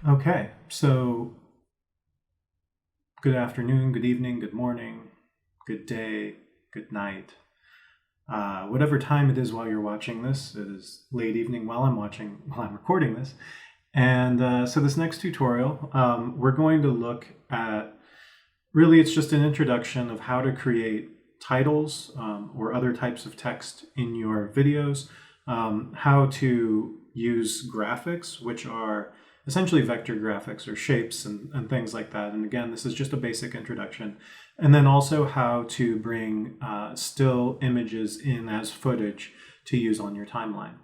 Okay, so good afternoon, good evening, good morning, good day, good night. Whatever time it is while you're watching this, it is late evening while I'm recording this. And so this next tutorial, we're going to look at, really it's just an introduction of how to create titles or other types of text in your videos, how to use graphics, which are essentially vector graphics or shapes and things like that. And again, this is just a basic introduction. And then also how to bring still images in as footage to use on your timeline.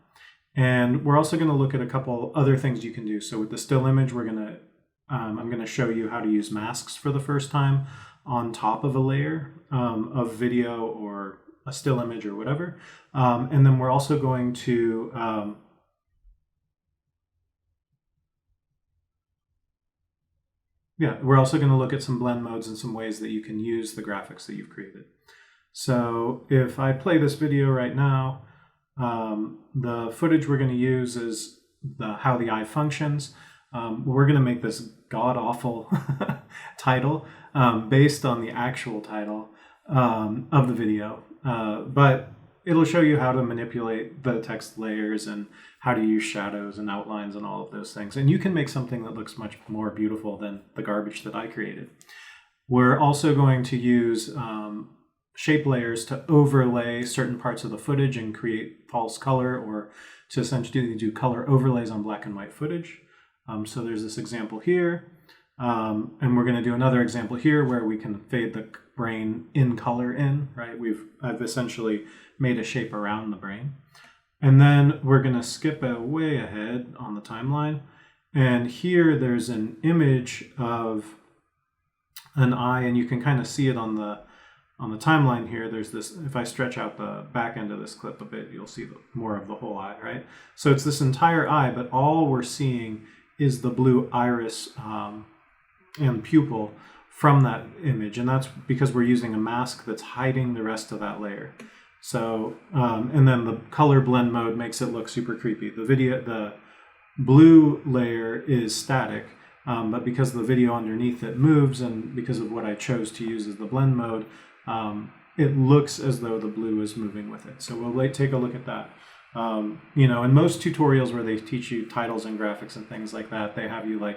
And we're also going to look at a couple other things you can do. So with the still image, I'm going to show you how to use masks for the first time on top of a layer of video or a still image or whatever. And then we're also going to we're also going to look at some blend modes and some ways that you can use the graphics that you've created. So if I play this video right now, the footage we're going to use is how the eye functions. We're going to make this god-awful title based on the actual title of the video, but it'll show you how to manipulate the text layers and how to use shadows and outlines and all of those things. And you can make something that looks much more beautiful than the garbage that I created. We're also going to use shape layers to overlay certain parts of the footage and create false color, or to essentially do color overlays on black and white footage. So there's this example here, and we're going to do another example here where we can fade the brain in color in, right? I've essentially made a shape around the brain. And then we're going to skip way ahead on the timeline. And here there's an image of an eye, and you can kind of see it on the timeline here. There's this, if I stretch out the back end of this clip a bit, you'll see more of the whole eye, right? So it's this entire eye, but all we're seeing is the blue iris and pupil from that image. And that's because we're using a mask that's hiding the rest of that layer. So, and then the color blend mode makes it look super creepy. The blue layer is static, but because the video underneath it moves, and because of what I chose to use as the blend mode, it looks as though the blue is moving with it. So we'll take a look at that. In most tutorials where they teach you titles and graphics and things like that, they have you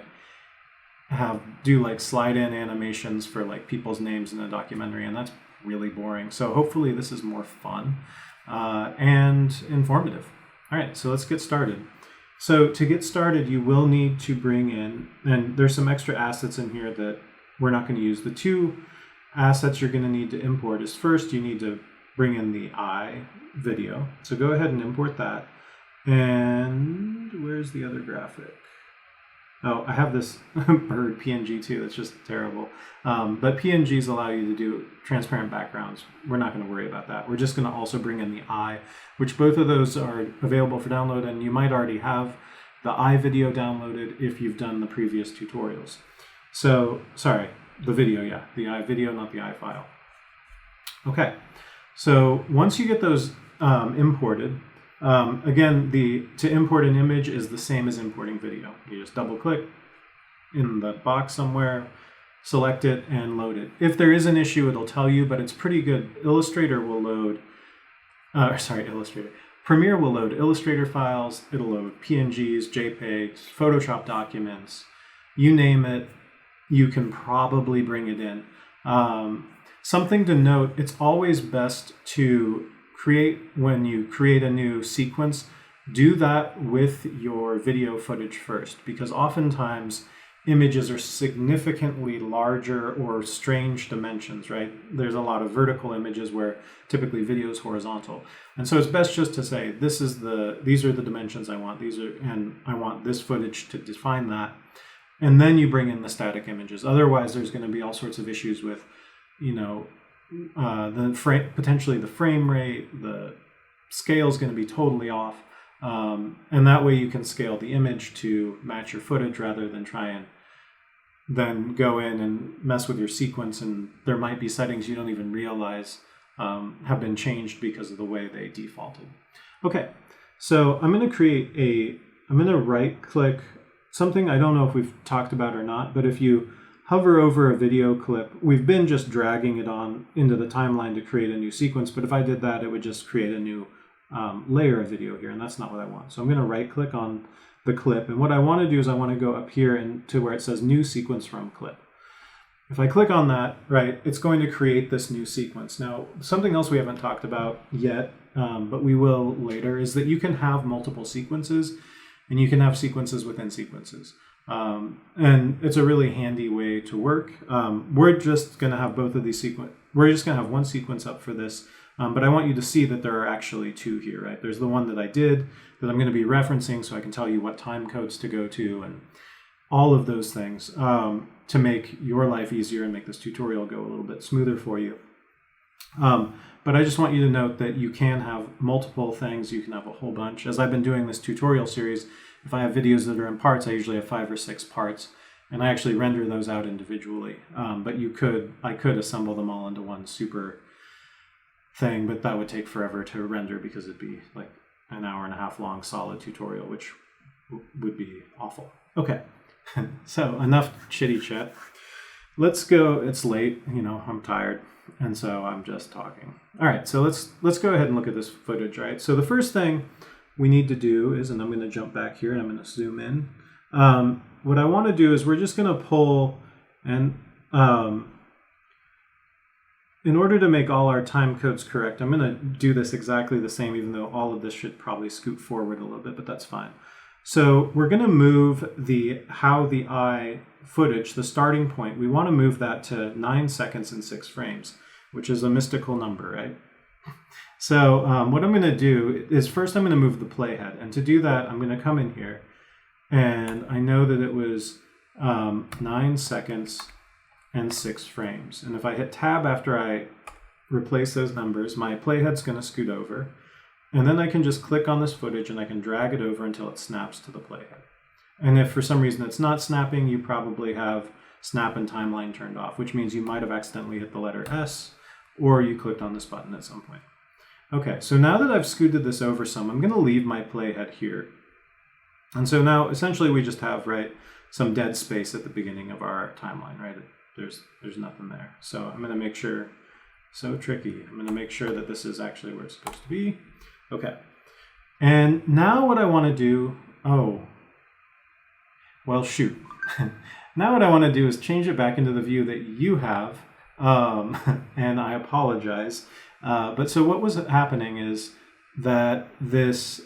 do slide in animations for people's names in a documentary, and that's really boring. So hopefully this is more fun and informative. All right, so let's get started. So to get started, you will need to bring in, and there's some extra assets in here that we're not going to use. The two assets you're going to need to import is, first you need to bring in the eye video. So go ahead and import that. And where's the other graphic? Oh, I have this bird PNG too. That's just terrible. But PNGs allow you to do transparent backgrounds. We're not going to worry about that. We're just going to also bring in the eye, which both of those are available for download. And you might already have the eye video downloaded if you've done the previous tutorials. So, sorry, the video, yeah. The eye video, not the eye file. Okay, so once you get those imported, again, to import an image is the same as importing video. You just double click in the box somewhere, select it, and load it. If there is an issue, it'll tell you, but it's pretty good. Illustrator will load, Premiere will load Illustrator files, it'll load PNGs, JPEGs, Photoshop documents, you name it, you can probably bring it in. Something to note, it's always best to when you create a new sequence, do that with your video footage first, because oftentimes images are significantly larger or strange dimensions, right? There's a lot of vertical images where typically video is horizontal. And so it's best just to say, these are the dimensions I want, and I want this footage to define that. And then you bring in the static images. Otherwise, there's going to be all sorts of issues with, potentially the frame rate, the scale is going to be totally off, and that way you can scale the image to match your footage rather than try and then go in and mess with your sequence, and there might be settings you don't even realize have been changed because of the way they defaulted. Okay, so I'm going to right click something I don't know if we've talked about or not, but if you hover over a video clip, we've been just dragging it on into the timeline to create a new sequence, but if I did that, it would just create a new layer of video here, and that's not what I want. So I'm going to right click on the clip, and what I want to do is I want to go up here and to where it says new sequence from clip. If I click on that, right, it's going to create this new sequence. Now, something else we haven't talked about yet, but we will later, is that you can have multiple sequences, and you can have sequences within sequences. And it's a really handy way to work. We're just going to have both of these we're just going to have one sequence up for this, but I want you to see that there are actually two here, right? There's the one that I did that I'm going to be referencing so I can tell you what time codes to go to and all of those things to make your life easier and make this tutorial go a little bit smoother for you. But I just want you to note that you can have multiple things. You can have a whole bunch. As I've been doing this tutorial series, if I have videos that are in parts, I usually have 5 or 6 parts, and I actually render those out individually. But I could assemble them all into one super thing, but that would take forever to render because it'd be like an hour and a half long solid tutorial, which would be awful. Okay, so enough chitty chat. Let's go. It's late, I'm tired, and so I'm just talking. All right, so let's go ahead and look at this footage, right? So the first thing we need to do is, and I'm going to jump back here and I'm going to zoom in. What I want to do is we're just going to pull, and in order to make all our time codes correct, I'm going to do this exactly the same, even though all of this should probably scoot forward a little bit, but that's fine. So we're going to move the how the eye footage, the starting point, we want to move that to 9 seconds and 6 frames, which is a mystical number, right? So what I'm going to do is first I'm going to move the playhead. And to do that, I'm going to come in here. And I know that it was 9 seconds and 6 frames. And if I hit tab after I replace those numbers, my playhead's going to scoot over. And then I can just click on this footage and I can drag it over until it snaps to the playhead. And if for some reason it's not snapping, you probably have snap and timeline turned off, which means you might have accidentally hit the letter S, or you clicked on this button at some point. Okay, so now that I've scooted this over some, I'm going to leave my playhead here. And so now essentially we just have, right, some dead space at the beginning of our timeline, right? There's nothing there. So I'm going to make sure, so tricky, I'm going to make sure that this is actually where it's supposed to be. Okay. And now what I want to do, well, shoot. Now what I want to do is change it back into the view that you have, and I apologize. But so what was happening is that this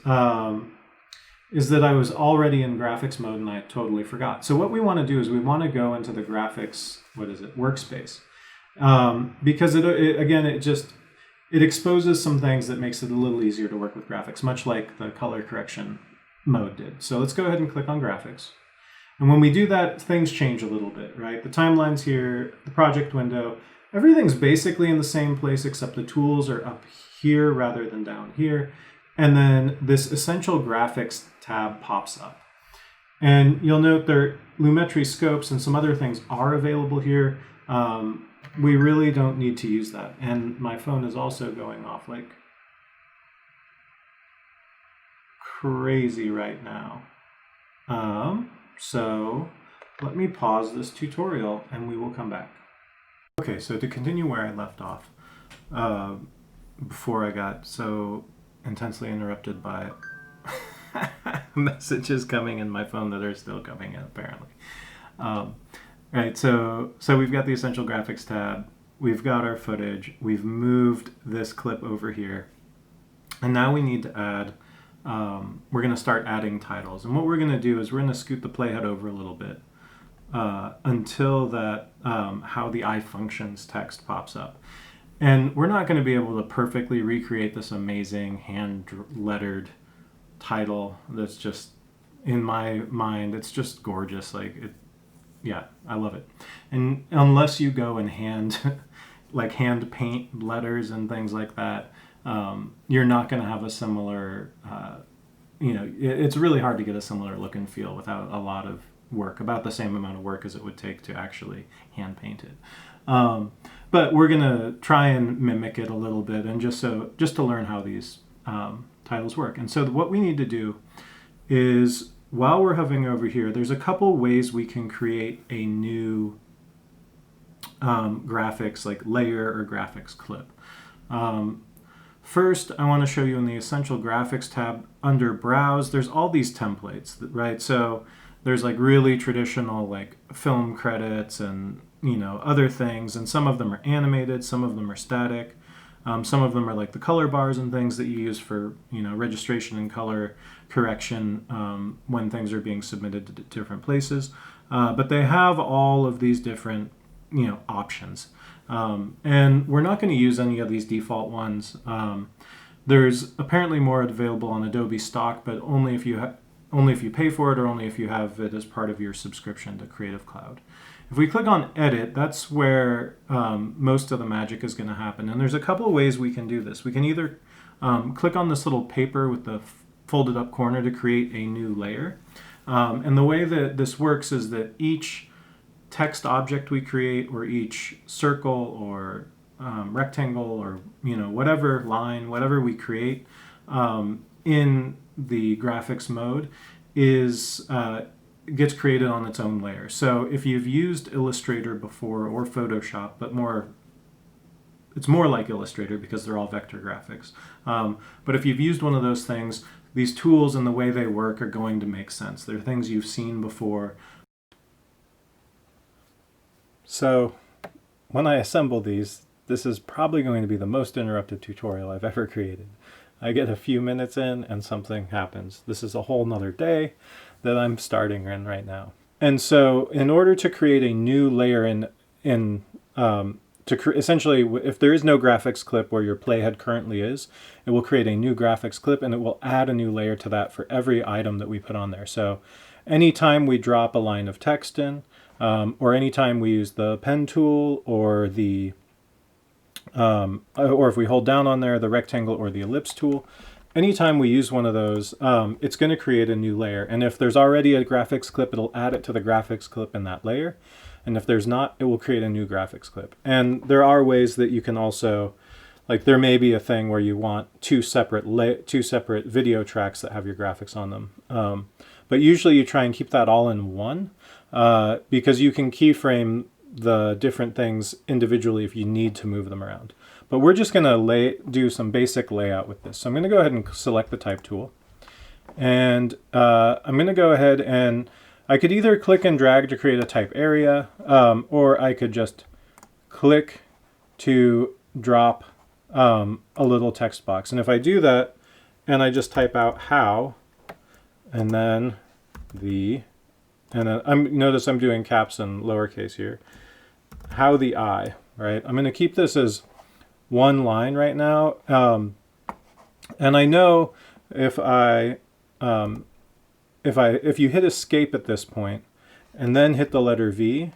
is that I was already in graphics mode and I totally forgot. So what we want to do is we want to go into the graphics, workspace, because it exposes some things that makes it a little easier to work with graphics, much like the color correction mode did. So let's go ahead and click on graphics. And when we do that, things change a little bit, right? The timeline's here, the project window, everything's basically in the same place except the tools are up here rather than down here. And then this Essential Graphics tab pops up. And you'll note there Lumetri scopes and some other things are available here. We really don't need to use that. And my phone is also going off like crazy right now. So let me pause this tutorial and we will come back. Okay, so to continue where I left off, before I got so intensely interrupted by messages coming in my phone that are still coming in, apparently. Right, so we've got the Essential Graphics tab, we've got our footage, we've moved this clip over here, and now we need to add, we're going to start adding titles. And what we're going to do is we're going to scoot the playhead over a little bit until that how the eye functions text pops up. And we're not going to be able to perfectly recreate this amazing hand-lettered title that's just, in my mind, it's just gorgeous. Yeah, I love it. And unless you go and hand paint letters and things like that, you're not going to have a similar, it's really hard to get a similar look and feel without a lot of work, about the same amount of work as it would take to actually hand paint it. But we're going to try and mimic it a little bit, and just to learn how these titles work. And so what we need to do is while we're hovering over here, there's a couple ways we can create a new graphics like layer or graphics clip. First, I want to show you in the Essential Graphics tab under Browse, there's all these templates, right? So there's like really traditional like film credits and other things, and some of them are animated, some of them are static, some of them are like the color bars and things that you use for registration and color correction when things are being submitted to different places. But they have all of these different options. And we're not going to use any of these default ones. There's apparently more available on Adobe Stock, but only if you pay for it, or only if you have it as part of your subscription to Creative Cloud. If we click on Edit, that's where most of the magic is going to happen. And there's a couple of ways we can do this. We can either click on this little paper with the folded up corner to create a new layer. And the way that this works is that each text object we create, or each circle or rectangle, or whatever line, whatever we create in the graphics mode gets created on its own layer. So if you've used Illustrator before, or Photoshop, but it's more like Illustrator because they're all vector graphics. But if you've used one of those things, these tools and the way they work are going to make sense. They're things you've seen before. So when I assemble these, this is probably going to be the most interrupted tutorial I've ever created. I get a few minutes in and something happens. This is a whole nother day that I'm starting in right now. And so in order to create a new layer essentially, if there is no graphics clip where your playhead currently is, it will create a new graphics clip, and it will add a new layer to that for every item that we put on there. So anytime we drop a line of text in, or anytime we use the pen tool, or or if we hold down on there, the rectangle or the ellipse tool, anytime we use one of those, it's going to create a new layer. And if there's already a graphics clip, it'll add it to the graphics clip in that layer. And if there's not, it will create a new graphics clip. And there are ways that you can also, like there may be a thing where you want two separate video tracks that have your graphics on them. But usually you try and keep that all in one, because you can keyframe the different things individually if you need to move them around. But we're just going to do some basic layout with this. So I'm going to go ahead and select the type tool. And I'm going to go ahead and I could either click and drag to create a type area, or I could just click to drop a little text box. And if I do that and I just type out how, and then notice I'm doing caps and lowercase here, how the I, right? I'm going to keep this as one line right now. And I know if you hit escape at this point and then hit the letter V,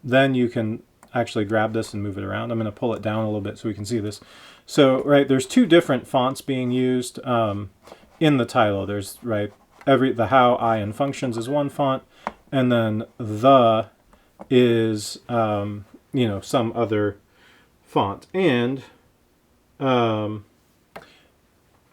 then you can actually grab this and move it around. I'm going to pull it down a little bit so we can see this. So, right, there's two different fonts being used in the title. There's, right, the how, I, and functions is one font, and then the is, some other font. And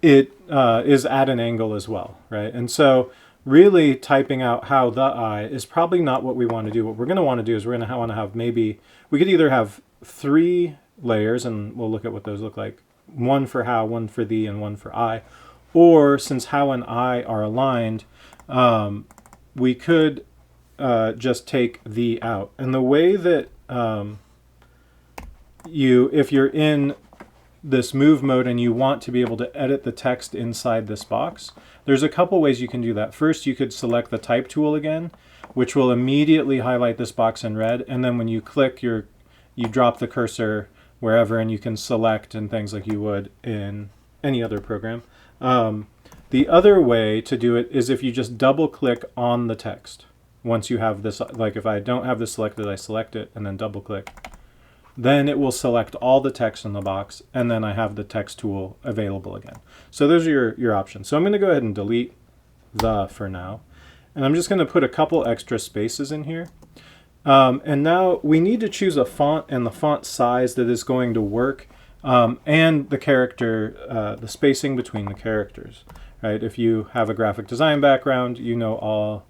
it is at an angle as well, right? And so really typing out how the I is probably not what we want to do. What we're going to want to do is we're going to want to have we could either have 3 layers, and we'll look at what those look like. One for how, one for the, and one for I. Or since how and I are aligned, we could just take the out. And the way that if you're in this move mode and you want to be able to edit the text inside this box, there's a couple ways you can do that. First, you could select the type tool again, which will immediately highlight this box in red. And then when you click, you drop the cursor wherever, and you can select and things like you would in any other program. The other way to do it is if you just double click on the text. Once you have this, like if I don't have this selected, I select it and then double click. Then it will select all the text in the box, and then I have the text tool available again. So those are your options. So I'm going to go ahead and delete the for now. And I'm just going to put a couple extra spaces in here. And now we need to choose a font and the font size that is going to work and the character, the spacing between the characters, right? If you have a graphic design background, you know all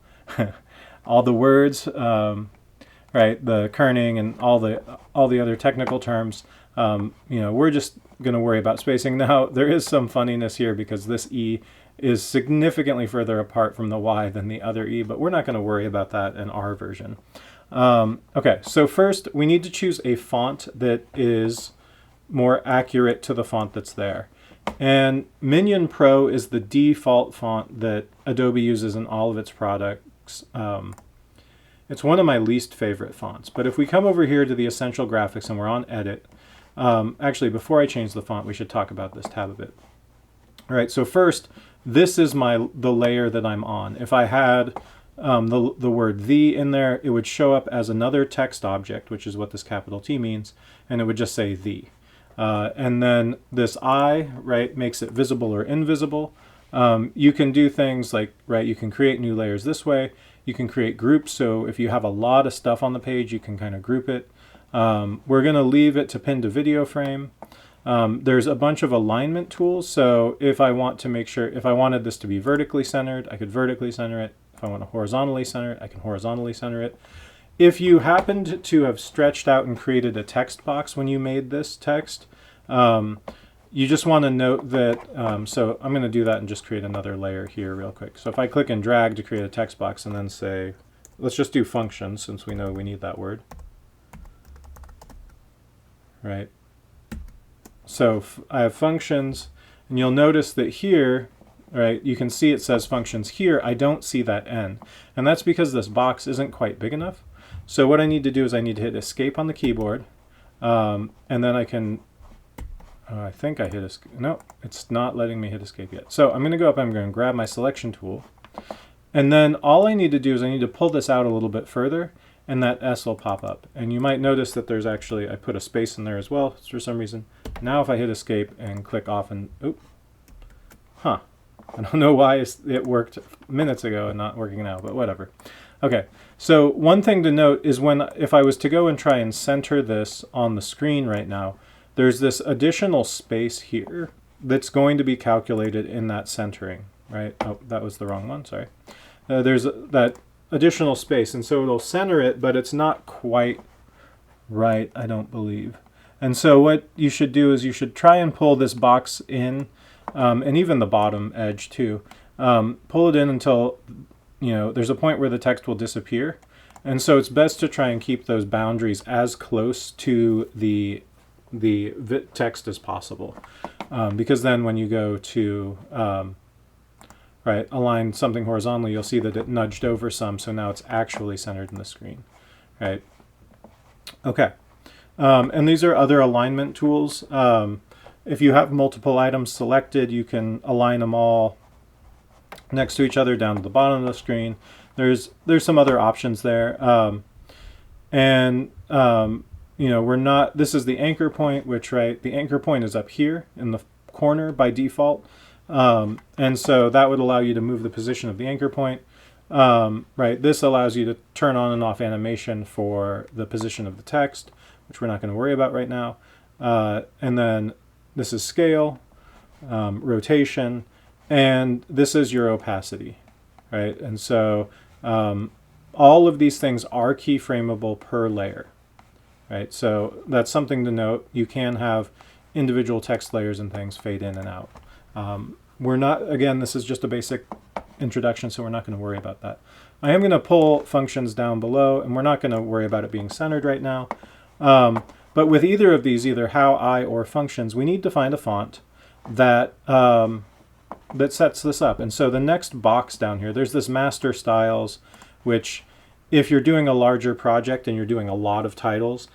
all the words, right? The kerning and all the other technical terms. We're just going to worry about spacing. Now, there is some funniness here because this E is significantly further apart from the Y than the other E, but we're not going to worry about that in our version. Okay, so first we need to choose a font that is more accurate to the font that's there. And Minion Pro is the default font that Adobe uses in all of its products. It's one of my least favorite fonts. But if we come over here to the Essential Graphics and we're on Edit, actually before I change the font, we should talk about this tab a bit. All right, so first, this is the layer that I'm on. If I had the word "the" in there, it would show up as another text object, which is what this capital T means, and it would just say "the." And then this I, right, makes it visible or invisible. You can do things like, right, you can create new layers this way. You can create groups, so if you have a lot of stuff on the page, you can kind of group it. We're going to leave it to pin to video frame. There's a bunch of alignment tools, so if I want to make sure, if I wanted this to be vertically centered, I could vertically center it. If I want to horizontally center it, I can horizontally center it. If you happened to have stretched out and created a text box when you made this text, you just want to note that, so I'm going to do that and just create another layer here real quick. So if I click and drag to create a text box and then say, let's just do functions since we know we need that word. Right. So I have functions, and you'll notice that here, right, you can see it says functions here. I don't see that N. And that's because this box isn't quite big enough. So what I need to do is I need to hit escape on the keyboard, and then I can, I think I hit escape. No, it's not letting me hit escape yet. So I'm going to go up, I'm going to grab my selection tool, and then all I need to do is I need to pull this out a little bit further, and that S will pop up. And you might notice that there's actually, I put a space in there as well for some reason. Now if I hit escape and click off and, I don't know why it worked minutes ago and not working now, but whatever. Okay, so one thing to note is if I was to go and try and center this on the screen right now, there's this additional space here that's going to be calculated in that centering, right? Oh, that was the wrong one, sorry. There's that additional space, and so it'll center it, but it's not quite right, I don't believe. And so what you should do is you should try and pull this box in, and even the bottom edge too. Pull it in until, there's a point where the text will disappear. And so it's best to try and keep those boundaries as close to the text as possible. Because then when you go to align something horizontally, you'll see that it nudged over some, so now it's actually centered in the screen. Right? Okay. And these are other alignment tools. If you have multiple items selected, you can align them all next to each other down to the bottom of the screen. There's some other options there. We're not, this is the anchor point, which, right, the anchor point is up here in the corner by default. And so that would allow you to move the position of the anchor point. This allows you to turn on and off animation for the position of the text, which we're not going to worry about right now. And then this is scale, rotation, and this is your opacity, right? And so all of these things are keyframeable per layer, right? So that's something to note. You can have individual text layers and things fade in and out. We're not, again, this is just a basic introduction, so we're not going to worry about that. I am going to pull functions down below, and we're not going to worry about it being centered right now. But with either of these, either how, I, or functions, we need to find a font that that sets this up. And so the next box down here, there's this master styles, which if you're doing a larger project and you're doing a lot of titles,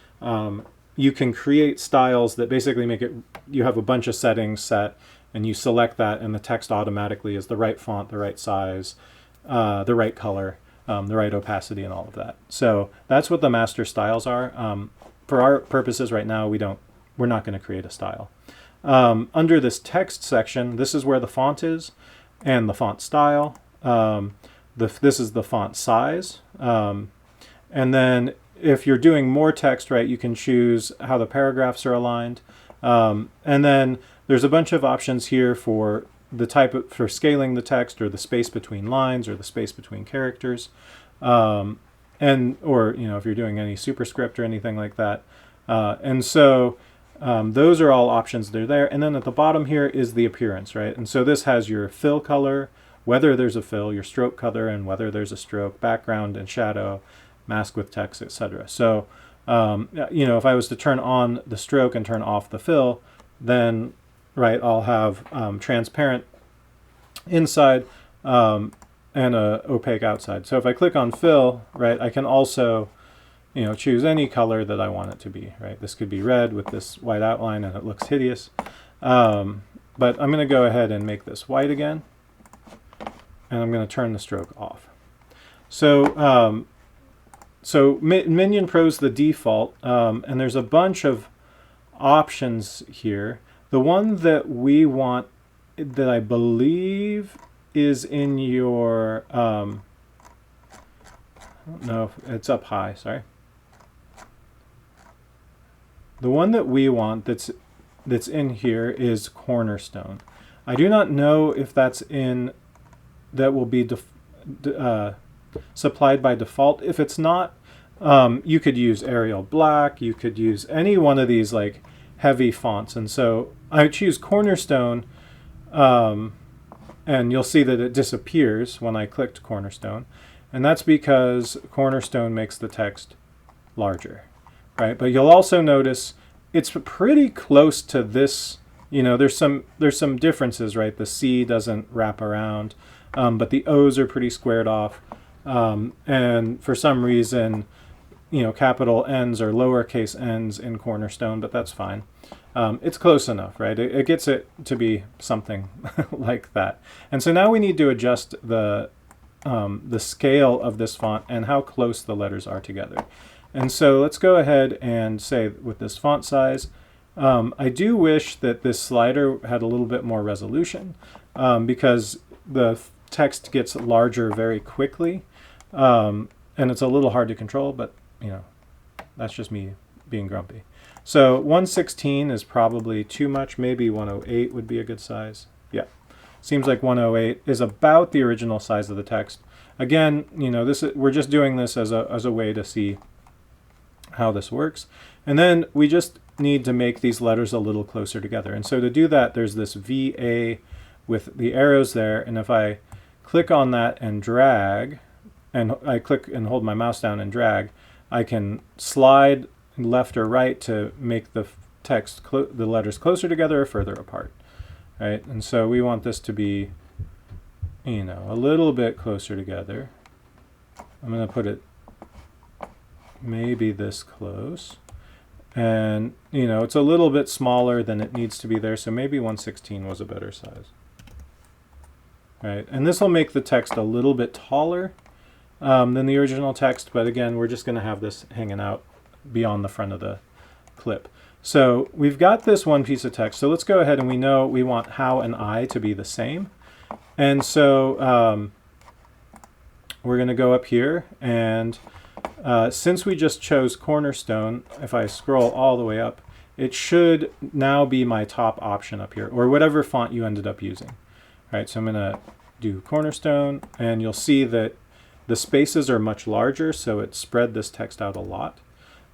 you can create styles that basically make it, you have a bunch of settings set, and you select that, and the text automatically is the right font, the right size, the right color, the right opacity, and all of that. So that's what the master styles are. For our purposes right now, we're not going to create a style. Under this text section, this is where the font is, and the font style. This is the font size. And then if you're doing more text, right, you can choose how the paragraphs are aligned. And then there's a bunch of options here for the for scaling the text, or the space between lines, or the space between characters, or if you're doing any superscript or anything like that. And so those are all options that are there. And then at the bottom here is the appearance, right? And so this has your fill color, whether there's a fill, your stroke color, and whether there's a stroke, background and shadow, mask with text, etc. So if I was to turn on the stroke and turn off the fill, then I'll have transparent inside and a opaque outside. So if I click on fill, I can also choose any color that I want it to be, right? This could be red with this white outline and it looks hideous. But I'm going to go ahead and make this white again, and I'm going to turn the stroke off. So Minion Pro's the default, and there's a bunch of options here. The one that we want, that I believe is in your, I don't know if it's up high, sorry. The one that we want that's in here is Cornerstone. I do not know if that will be supplied by default. If it's not, you could use Arial Black, you could use any one of these like heavy fonts. And so I choose Cornerstone, and you'll see that it disappears when I clicked Cornerstone. And that's because Cornerstone makes the text larger, right? But you'll also notice it's pretty close to this. There's some differences, right? The C doesn't wrap around, but the O's are pretty squared off. And for some reason, capital N's are lowercase n's in Cornerstone, but that's fine. It's close enough, right? It gets it to be something like that. And so now we need to adjust the scale of this font and how close the letters are together. And so let's go ahead and say with this font size, I do wish that this slider had a little bit more resolution, because the text gets larger very quickly, and it's a little hard to control, but that's just me being grumpy. So 116 is probably too much. Maybe 108 would be a good size. Yeah, seems like 108 is about the original size of the text. Again, we're just doing this as a way to see how this works. And then we just need to make these letters a little closer together. And so to do that, there's this VA with the arrows there. And if I click on that and drag, and I click and hold my mouse down and drag, I can slide left or right to make the the letters closer together or further apart, right? And so we want this to be, a little bit closer together. I'm going to put it maybe this close, and it's a little bit smaller than it needs to be there, so maybe 116 was a better size, right? And this will make the text a little bit taller than the original text, but again, we're just going to have this hanging out beyond the front of the clip. So we've got this one piece of text, so let's go ahead, and we know we want how and I to be the same. And so we're going to go up here, and since we just chose Cornerstone, if I scroll all the way up, it should now be my top option up here, or whatever font you ended up using. All right, so I'm going to do Cornerstone, and you'll see that the spaces are much larger, so it spread this text out a lot.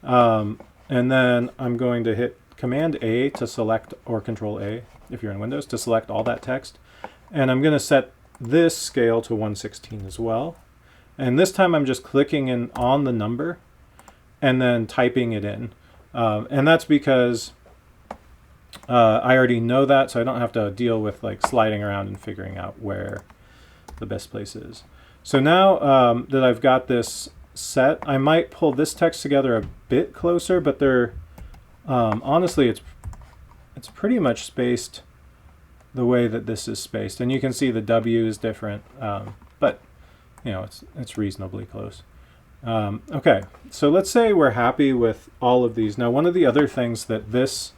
And then I'm going to hit Command A to select, or Control A if you're in Windows, to select all that text. And I'm going to set this scale to 116 as well. And this time I'm just clicking in on the number and then typing it in. And that's because I already know that, so I don't have to deal with like sliding around and figuring out where the best place is. So now that I've got this set, I might pull this text together a bit closer, but they're honestly it's pretty much spaced the way that this is spaced, and you can see the W is different, but it's reasonably close. Okay, so let's say we're happy with all of these. Now, one of the other things that this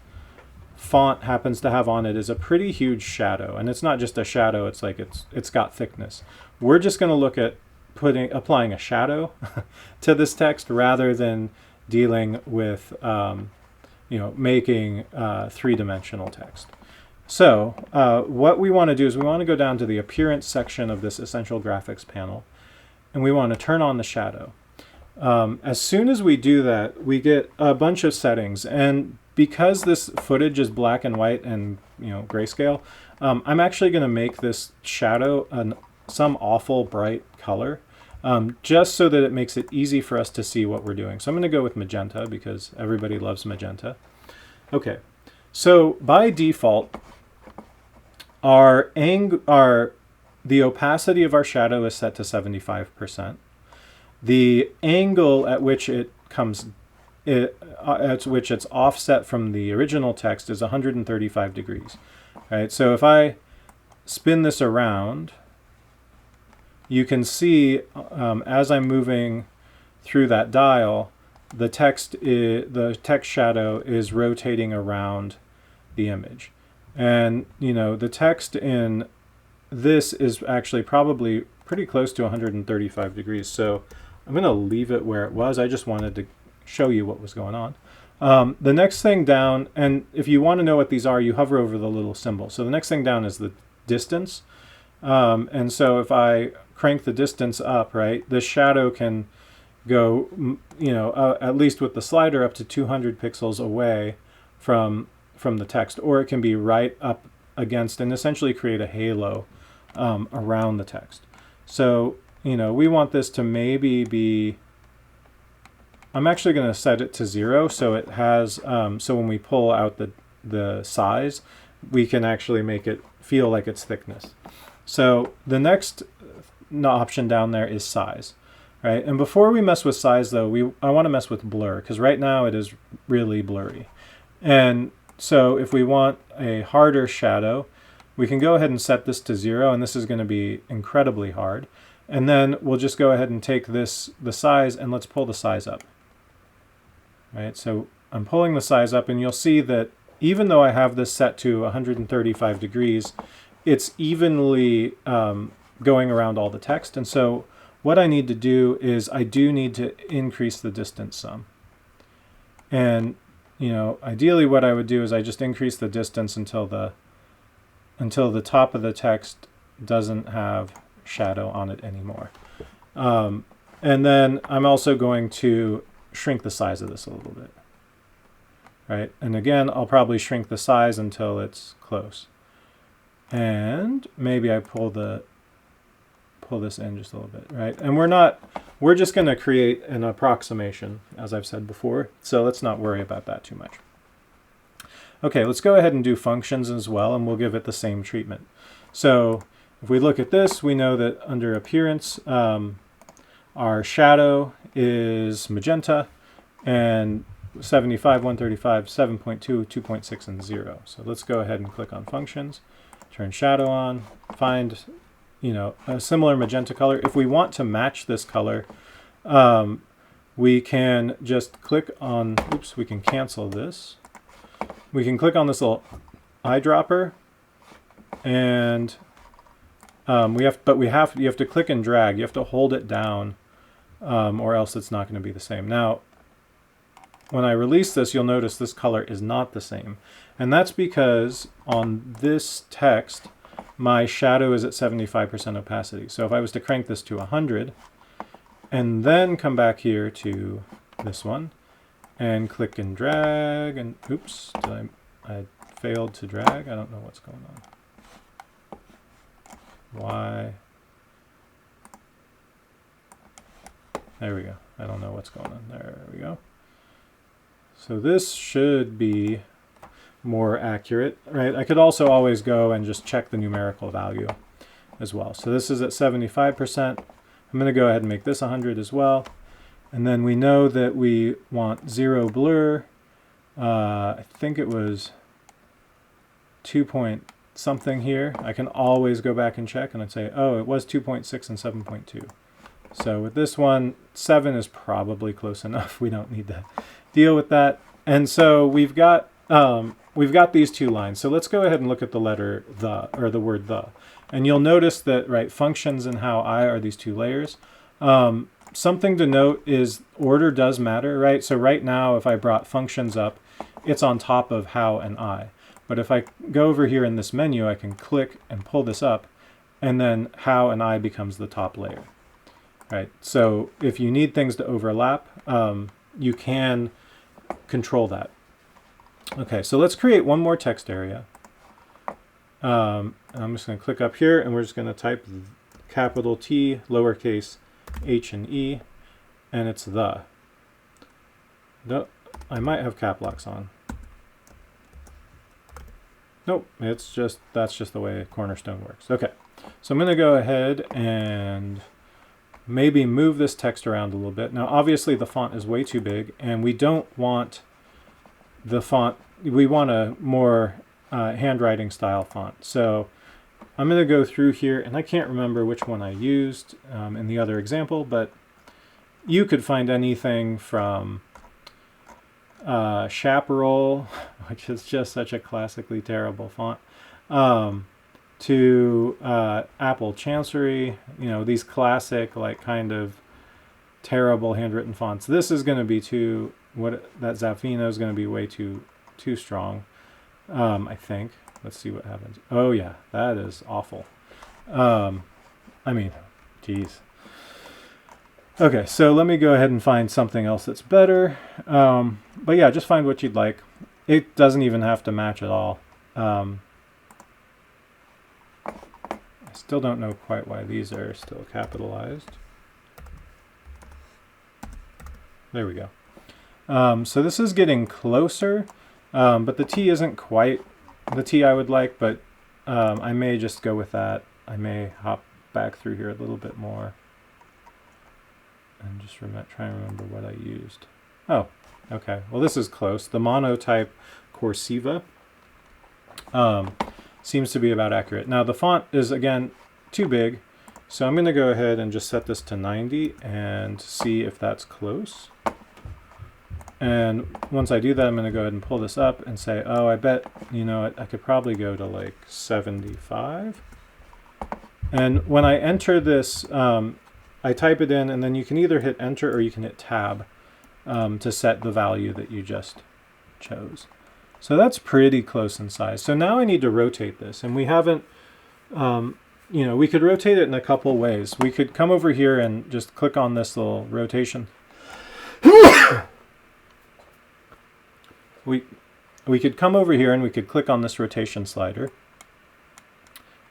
font happens to have on it is a pretty huge shadow, and it's not just a shadow, it's like it's got thickness. We're just going to look at applying a shadow to this text rather than dealing with making three-dimensional text. So what we want to do is we want to go down to the appearance section of this essential graphics panel, and we want to turn on the shadow. As soon as we do that, we get a bunch of settings, and because this footage is black and white and grayscale, I'm actually going to make this shadow some awful bright color, just so that it makes it easy for us to see what we're doing. So I'm going to go with magenta because everybody loves magenta. Okay, so by default, the opacity of our shadow is set to 75%. The angle at which it's offset from the original text is 135 degrees. Right? So if I spin this around, you can see as I'm moving through that dial, the text shadow is rotating around the image. And the text in this is actually probably pretty close to 135 degrees. So I'm going to leave it where it was. I just wanted to show you what was going on. The next thing down, and if you want to know what these are, you hover over the little symbol. So the next thing down is the distance. And so if I crank the distance up, right, the shadow can go, at least with the slider, up to 200 pixels away from the text, or it can be right up against and essentially create a halo around the text. So, we want this to maybe be, I'm actually going to set it to 0 so it has, so when we pull out the size, we can actually make it feel like its thickness. So the next option down there is size, right? And before we mess with size though, I want to mess with blur, because right now it is really blurry. And so if we want a harder shadow, we can go ahead and set this to 0, and this is going to be incredibly hard. And then we'll just go ahead and take the size, and let's pull the size up. Right, so I'm pulling the size up, and you'll see that even though I have this set to 135 degrees, it's evenly going around all the text. And so what I need to do is I do need to increase the distance some. And ideally what I would do is I just increase the distance until the top of the text doesn't have shadow on it anymore. And then I'm also going to shrink the size of this a little bit. Right? And again, I'll probably shrink the size until it's close. And maybe I pull this in just a little bit, right? And we're just going to create an approximation, as I've said before, so let's not worry about that too much. Okay, let's go ahead and do functions as well, and we'll give it the same treatment. So if we look at this, we know that under appearance, our shadow is magenta, and 75, 135, 7.2, 2.6, and 0. So let's go ahead and click on functions, turn shadow on, find a similar magenta color. If we want to match this color, we can just click on, we can cancel this. We can click on this little eyedropper, and you have to click and drag. You have to hold it down, or else it's not going to be the same. Now, when I release this, you'll notice this color is not the same. And that's because on this text, my shadow is at 75% opacity. So if I was to crank this to 100, and then come back here to this one, and click and drag, and oops, I failed to drag. I don't know what's going on. Why? There we go. I don't know what's going on. There we go. So this should be more accurate, right? I could also always go and just check the numerical value as well. So this is at 75%. I'm going to go ahead and make this 100 as well. And then we know that we want 0 blur. I think it was 2 point something here. I can always go back and check, and I'd say, oh, it was 2.6 and 7.2. So with this one, 7 is probably close enough. We don't need to deal with that. And so we've got these two lines. So let's go ahead and look at the letter the, or the word the. And you'll notice that, right, functions and how I are these two layers. Something to note is order does matter, right? So right now, if I brought functions up, it's on top of how and I. But if I go over here in this menu, I can click and pull this up, and then how and I becomes the top layer. Right. So if you need things to overlap, you can control that. Okay, so let's create one more text area. I'm just going to click up here, and we're just going to type capital T, lowercase h and e, and it's the. No, I might have cap locks on. Nope, that's just the way Cornerstone works. Okay, so I'm going to go ahead and maybe move this text around a little bit. Now, obviously, the font is way too big, and we don't want the font. We want a more handwriting style font. So I'm going to go through here, and I can't remember which one I used in the other example, but you could find anything from Chaparral, which is just such a classically terrible font, to Apple Chancery, you know, these classic, like, kind of terrible handwritten fonts. This is going to be too, that Zafino is going to be way too strong, I think. Let's see what happens. Oh yeah, that is awful. I mean, geez. Okay, so let me go ahead and find something else that's better. But yeah, just find what you'd like. It doesn't even have to match at all. I still don't know quite why these are still capitalized. There we go. So this is getting closer, but the T isn't quite the T I would like, but I may just go with that. I may hop back through here a little bit more and just try and remember what I used. Oh, okay. Well, this is close. The monotype Corsiva seems to be about accurate. Now, the font is, again, too big, so I'm going to go ahead and just set this to 90 and see if that's close. And once I do that, I'm going to go ahead and pull this up and say, oh, I bet, you know, I could probably go to like 75. And when I enter this, I type it in, and then you can either hit enter or you can hit tab to set the value that you just chose. So that's pretty close in size. So now I need to rotate this, and we haven't, you know, we could rotate it in a couple ways. We could come over here and just click on this little rotation. We could come over here and we could click on this rotation slider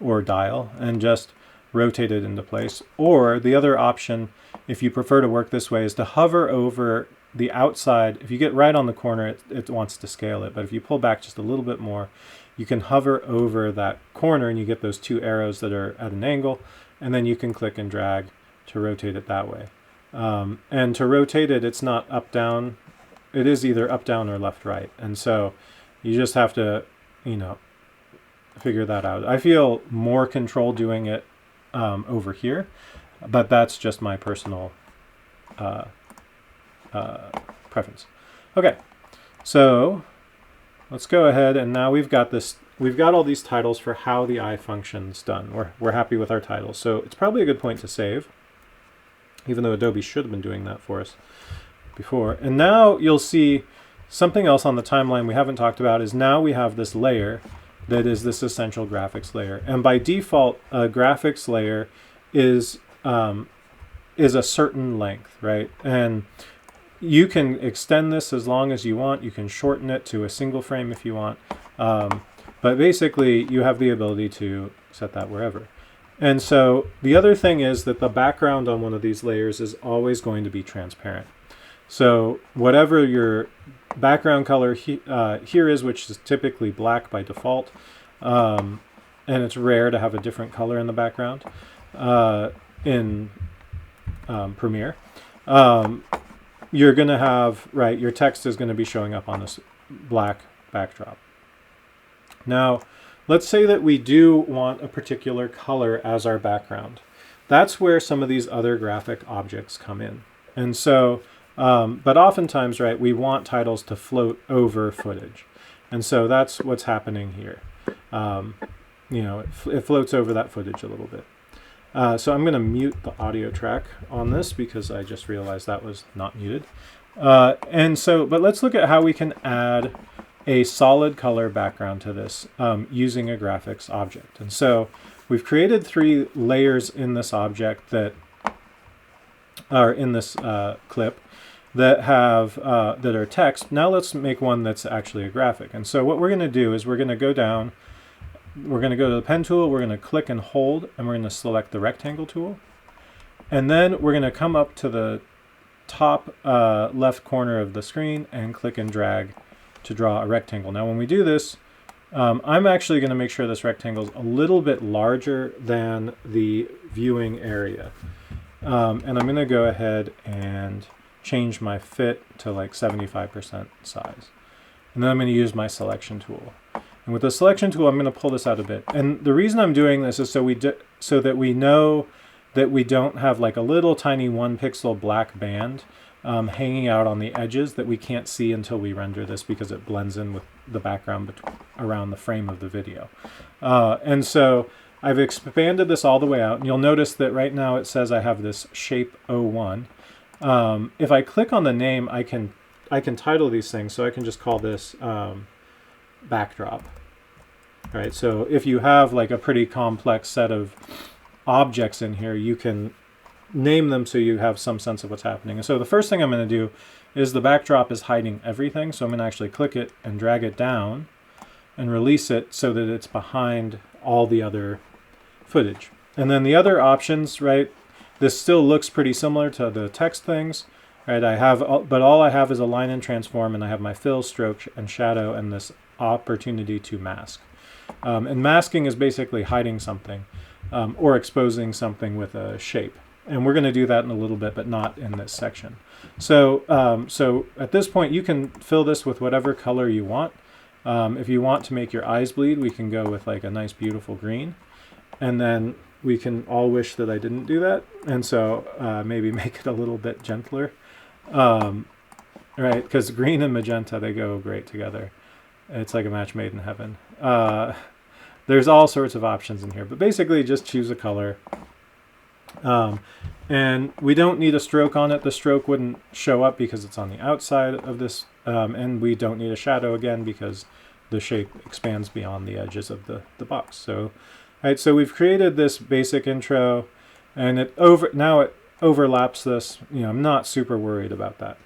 or dial and just rotate it into place. Or the other option, if you prefer to work this way, is to hover over the outside. If you get right on the corner, it wants to scale it. But if you pull back just a little bit more, you can hover over that corner and you get those two arrows that are at an angle, and then you can click and drag to rotate it that way. And to rotate it, it's not up, down. It is either up, down, or left, right. And so you just have to, you know, figure that out. I feel more control doing it over here, but that's just my personal preference. Okay, so let's go ahead, and now we've got this. We've got all these titles for how the I function's done. We're happy with our titles, so it's probably a good point to save, even though Adobe should have been doing that for us before. And now you'll see something else on the timeline we haven't talked about is now we have this layer that is this essential graphics layer. And by default, a graphics layer is a certain length, right? And you can extend this as long as you want. You can shorten it to a single frame if you want. But basically, you have the ability to set that wherever. And so the other thing is that the background on one of these layers is always going to be transparent. So whatever your background color here is, which is typically black by default, and it's rare to have a different color in the background in Premiere, you're going to have, right, your text is going to be showing up on this black backdrop. Now, let's say that we do want a particular color as our background. That's where some of these other graphic objects come in. And so, but oftentimes, right, we want titles to float over footage. And so that's what's happening here. You know, it floats over that footage a little bit. So I'm going to mute the audio track on this because I just realized that was not muted. But let's look at how we can add a solid color background to this using a graphics object. And so we've created 3 layers in this object that are in this clip that have that are text. Now let's make one that's actually a graphic. And so what we're going to do is we're going to go down, we're going to go to the pen tool, we're going to click and hold, and we're going to select the rectangle tool. And then we're going to come up to the top left corner of the screen and click and drag to draw a rectangle. Now when we do this, I'm actually going to make sure this rectangle is a little bit larger than the viewing area. And I'm going to go ahead and change my fit to like 75% size. And then I'm going to use my selection tool. And with the selection tool, I'm going to pull this out a bit. And the reason I'm doing this is so that we know that we don't have like a little tiny 1 pixel black band hanging out on the edges that we can't see until we render this because it blends in with the background around the frame of the video. And so I've expanded this all the way out. And you'll notice that right now it says I have this shape 01. If I click on the name, I can title these things. So I can just call this backdrop. All right, so if you have like a pretty complex set of objects in here, you can name them so you have some sense of what's happening. And so the first thing I'm going to do is the backdrop is hiding everything. So I'm going to actually click it and drag it down and release it so that it's behind all the other footage. And then the other options, right, this still looks pretty similar to the text things, right? But all I have is a line and transform, and I have my fill, stroke, and shadow, and this opportunity to mask. And masking is basically hiding something or exposing something with a shape. And we're going to do that in a little bit, but not in this section. So, so at this point, you can fill this with whatever color you want. If you want to make your eyes bleed, we can go with like a nice, beautiful green. And then we can all wish that I didn't do that. And so maybe make it a little bit gentler. Right, because green and magenta, they go great together. It's like a match made in heaven. There's all sorts of options in here, but basically just choose a color. And we don't need a stroke on it. The stroke wouldn't show up because it's on the outside of this. And we don't need a shadow again because the shape expands beyond the edges of the box. So, right, so we've created this basic intro, and now it overlaps this. You know, I'm not super worried about that.